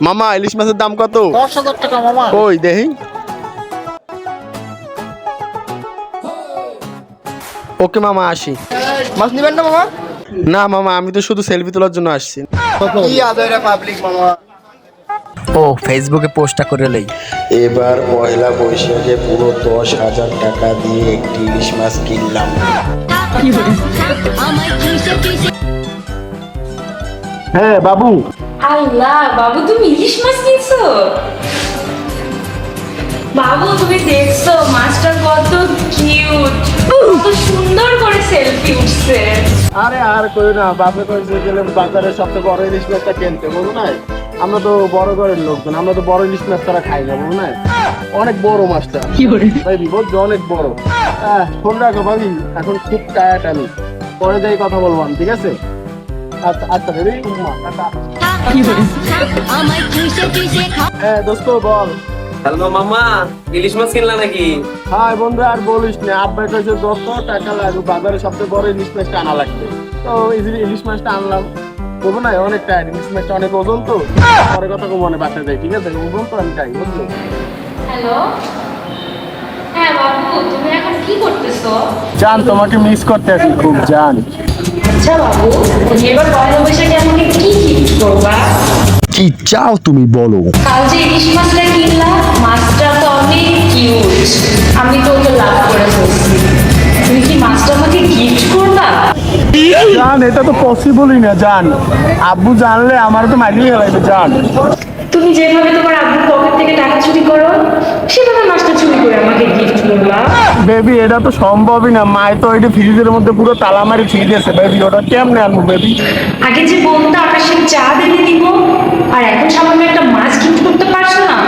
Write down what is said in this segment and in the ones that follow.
মামা ইলিশ মাছের দাম কত? 10,000 টাকা মামা। ওই দেখি। ওকে মামা আসি। মাছ নিবেন না মামা? না মামা আমি তো শুধু সেলফি তোলার জন্য আসছি। কি আদরে পাবলিক মামা। ও ফেসবুকে পোস্টটা করে লই। এবার পয়লা বৈশাখে পুরো 10,000 টাকা দিয়ে একটি ইলিশ মাছ কিনলাম। হ্যাঁ বাবু। আল্লাহ বাবু তুমি ইলিশ মাছ কিনছো? বাবু তুমি দেখছো মাছটা কত কিউট, কত সুন্দর করে সেলফি উঠছে। আরে আর কই না, বাপে কইছে গেলে বাজারে সবচেয়ে বড় ইলিশ মাছটা কিনতে, বলবো না? আমরা তো বড় ঘরের লোকজন, আমরা তো বড় ইলিশ মাছ তারা খাই না, বলবো না? অনেক বড় মাছটা ভাই, বুঝছো অনেক বড়। ফোন রাখো ভাবি, এখন খুব টায়ার্ড আমি, পরে যাই কথা বলবো, ঠিক আছে? আচ্ছা আচ্ছা বেবি, হ্যাঁ দোস্ত বল। হ্যালো মামা, ইলিশ মাছ কিনলা নাকি? হ্যাঁ বন্ধু আর বলিস না, আব্বা কইছে যত টাকা লাগবে বাজারে সবচেয়ে বড় ইলিশ মাছটা আনা লাগবে, তো ইলিশ মাছটা আনলাম। বলবো না অনেক টায়ার্ড, ইলিশ মাছটা অনেক ওজন তো, পরে কথা কো মনে বাসা যায়, ঠিক আছে? ওজন তো আমি খাই, বুঝলো? হ্যালো, হ্যাঁ বাবু তুমি এখন কি করতেছো? জান তোমাকে মিস করতে আছি খুব, জান। আচ্ছা বাবু তুমি এবার পয়লা বৈশাখে আমাকে কি গিফট করবা? কি চাও তুমি বলো? কাল যে ইলিশ মাছটা কিনলাম, মাছটা তো অনেক কিউট, আমি তো ওকে লাভ করে ফেলছি। তুমি কি মাছটা আমাকে গিফট করবা? জান এটা তো পসিবলই না জান, আব্বু জানলে আমার তো মারিয়ে ফেলাইবে জান। তুমি যেভাবে তোমার আব্বুর পকেট থেকে টাকা চুরি করো, সেভাবে মাছটা চুরি করে আমাকে গিফট করবা? বেবি এটা তো সম্ভবই না, মায় তো এটা ফ্রিজের মধ্যে পুরো তালা মারি ঠিক আছে বেবি, ওটা কেমনে আনবো বেবি? আগে যে বলতো আকাশের চা দিতে দিব, আর এখন সামান্য একটা মাছ গিফট করতে পারছো না?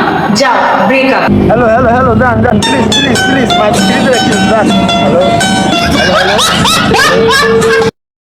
যাও ব্রেকআপ। হ্যালো হ্যালো হ্যালো, জান জান প্লিজ প্লিজ প্লিজ, মাই ফ্রিজে রাখিস জান। Hello hello hello.